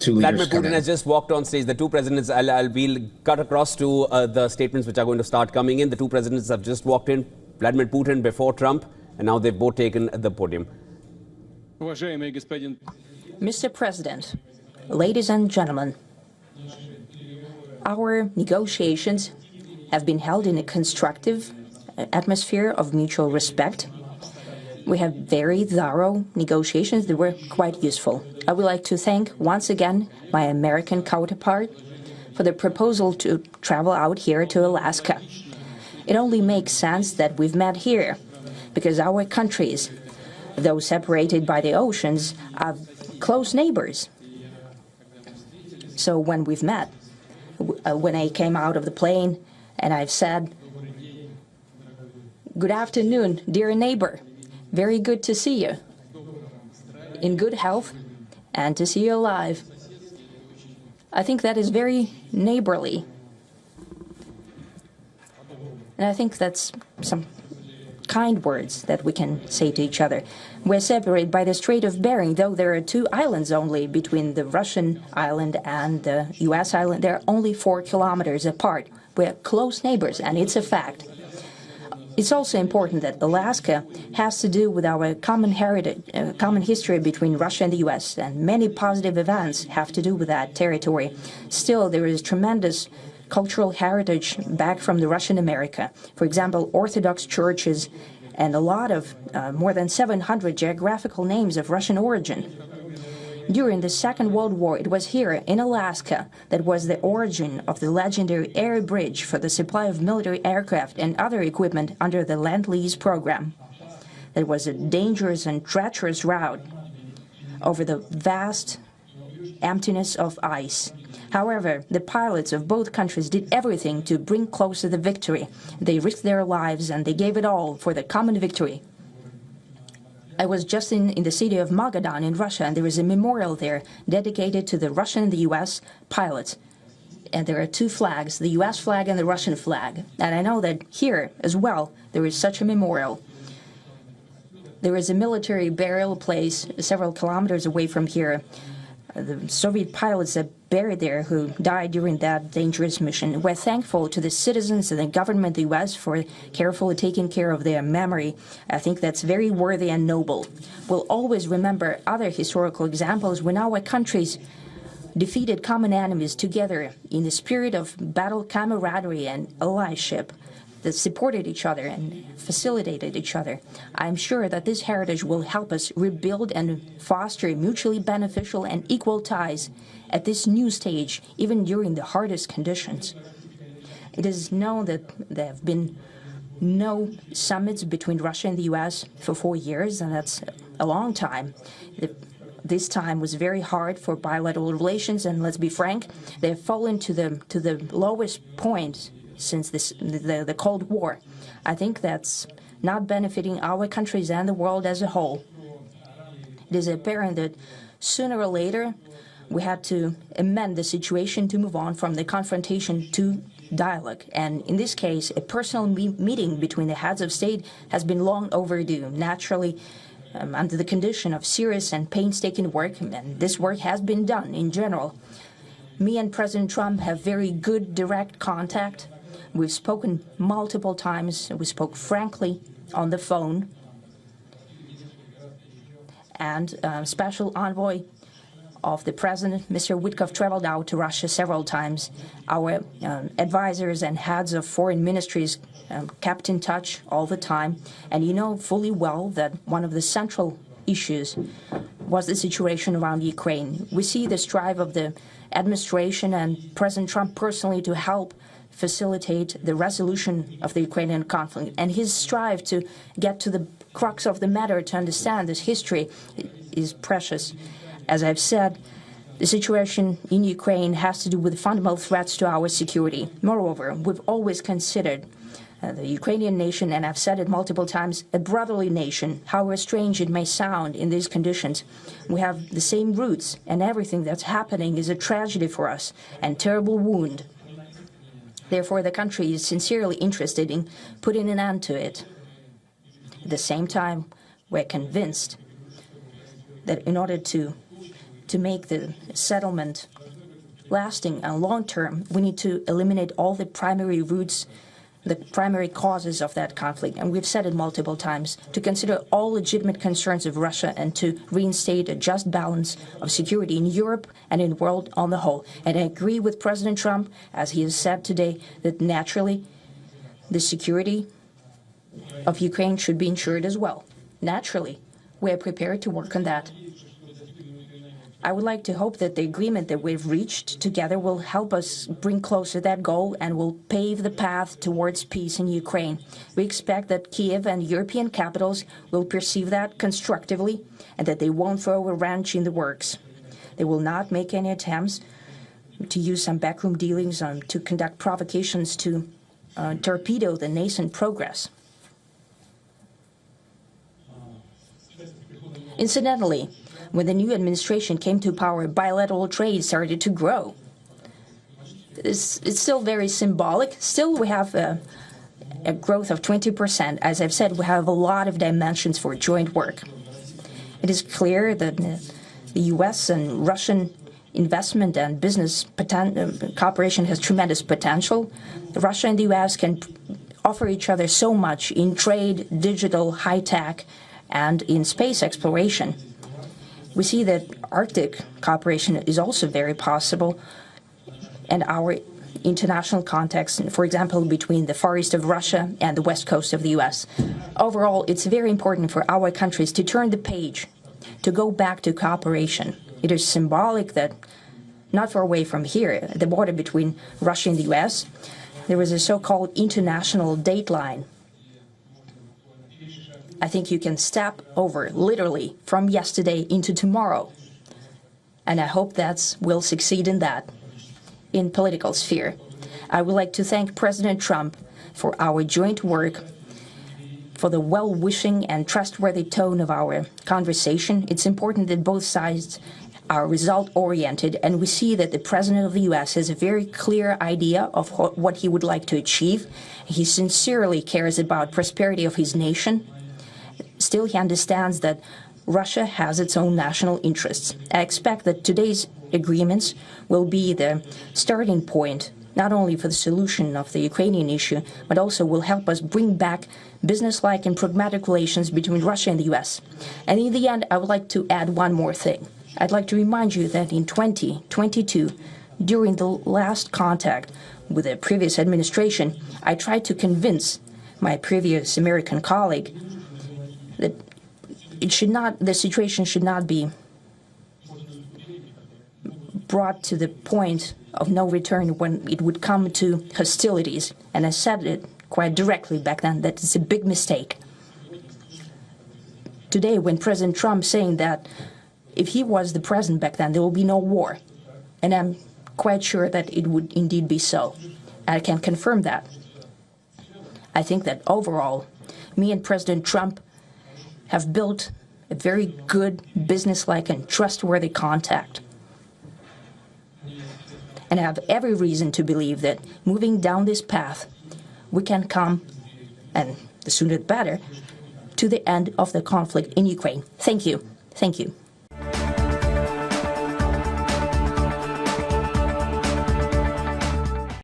two leaders Vladimir Putin has just walked on stage. The two presidents, we'll cut across to the statements which are going to start coming in. The two presidents have just walked in. Vladimir Putin before Trump, and now they've both taken the podium. Mr. President, ladies and gentlemen, our negotiations have been held in a constructive atmosphere of mutual respect. We have very thorough negotiations that were quite useful. I would like to thank once again my American counterpart for the proposal to travel out here to Alaska. It only makes sense that we've met here, because our countries, though separated by the oceans, are close neighbors. So when we've met, when I came out of the plane and I've said, "Good afternoon, dear neighbor. Very good to see you. In good health and to see you alive." I think that is very neighborly. And I think that's some kind words that we can say to each other. We're separated by the Strait of Bering, though there are 2 islands only between the Russian island and the U.S. island. They're only 4 kilometers apart. We're close neighbors, and it's a fact. It's also important that Alaska has to do with our common heritage, common history between Russia and the U.S., and many positive events have to do with that territory. Still, there is tremendous cultural heritage back from the Russian America. For example, Orthodox churches and a lot of, more than 700 geographical names of Russian origin. During the Second World War, it was here in Alaska that was the origin of the legendary air bridge for the supply of military aircraft and other equipment under the Lend-Lease program. That was a dangerous and treacherous route over the vast emptiness of ice. However, the pilots of both countries did everything to bring closer the victory. They risked their lives and they gave it all for the common victory. I was just in the city of Magadan in Russia, and there is a memorial there dedicated to the Russian and the U.S. pilots. And there are 2 flags, the U.S. flag and the Russian flag. And I know that here as well there is such a memorial. There is a military burial place several kilometers away from here. The Soviet pilots are buried there who died during that dangerous mission. We're thankful to the citizens and the government of the U.S. for carefully taking care of their memory. I think that's very worthy and noble. We'll always remember other historical examples when our countries defeated common enemies together in the spirit of battle camaraderie and allyship that supported each other and facilitated each other. I'm sure that this heritage will help us rebuild and foster mutually beneficial and equal ties at this new stage, even during the hardest conditions. It is known that there have been no summits between Russia and the U.S. for 4 years, and that's a long time. This time was very hard for bilateral relations, and let's be frank, they've fallen to the lowest point since the Cold War. I think that's not benefiting our countries and the world as a whole. It is apparent that sooner or later we had to amend the situation to move on from the confrontation to dialogue. And in this case, a personal meeting between the heads of state has been long overdue, naturally under the condition of serious and painstaking work, and this work has been done in general. Me and President Trump have very good direct contact. We've spoken multiple times. We spoke frankly on the phone. And Special Envoy of the President, Mr. Witkoff, traveled out to Russia several times. Our advisors and heads of foreign ministries kept in touch all the time. And you know fully well that one of the central issues was the situation around Ukraine. We see the strive of the administration and President Trump personally to help facilitate the resolution of the Ukrainian conflict. And his strive to get to the crux of the matter, to understand this history, is precious. As I've said, the situation in Ukraine has to do with fundamental threats to our security. Moreover, we've always considered the Ukrainian nation, and I've said it multiple times, a brotherly nation, however strange it may sound in these conditions. We have the same roots, and everything that's happening is a tragedy for us and terrible wound. Therefore, the country is sincerely interested in putting an end to it. At the same time, we're convinced that in order to to make the settlement lasting and long-term, we need to eliminate all the primary roots, the primary causes of that conflict. And we've said it multiple times, to consider all legitimate concerns of Russia and to reinstate a just balance of security in Europe and in the world on the whole. And I agree with President Trump, as he has said today, that naturally the security of Ukraine should be ensured as well. Naturally, we are prepared to work on that. I would like to hope that the agreement that we've reached together will help us bring closer that goal and will pave the path towards peace in Ukraine. We expect that Kiev and European capitals will perceive that constructively and that they won't throw a wrench in the works. They will not make any attempts to use some backroom dealings to conduct provocations to torpedo the nascent progress. Incidentally, when the new administration came to power, bilateral trade started to grow. It's still very symbolic. Still, we have a growth of 20%. As I've said, we have a lot of dimensions for joint work. It is clear that the U.S. and Russian investment and business cooperation has tremendous potential. Russia and the U.S. can offer each other so much in trade, digital, high-tech, and in space exploration. We see that Arctic cooperation is also very possible, and our international context, for example, between the Far East of Russia and the West Coast of the U.S. Overall, it's very important for our countries to turn the page, to go back to cooperation. It is symbolic that not far away from here, at the border between Russia and the U.S., there was a so-called international date line. I think you can step over, literally, from yesterday into tomorrow. And I hope that we'll succeed in that, in political sphere. I would like to thank President Trump for our joint work, for the well-wishing and trustworthy tone of our conversation. It's important that both sides are result-oriented, and we see that the President of the U.S. has a very clear idea of what he would like to achieve. He sincerely cares about prosperity of his nation. Still, he understands that Russia has its own national interests. I expect that today's agreements will be the starting point, not only for the solution of the Ukrainian issue, but also will help us bring back business-like and pragmatic relations between Russia and the U.S. And in the end, I would like to add one more thing. I'd like to remind you that in 2022, during the last contact with the previous administration, I tried to convince my previous American colleague that the situation should not be brought to the point of no return when it would come to hostilities. And I said it quite directly back then that it's a big mistake. Today, when President Trump saying that if he was the president back then, there will be no war. And I'm quite sure that it would indeed be so. I can confirm that. I think that overall, me and President Trump have built a very good, business-like and trustworthy contact. And I have every reason to believe that moving down this path, we can come, and the sooner the better, to the end of the conflict in Ukraine. Thank you. Thank you.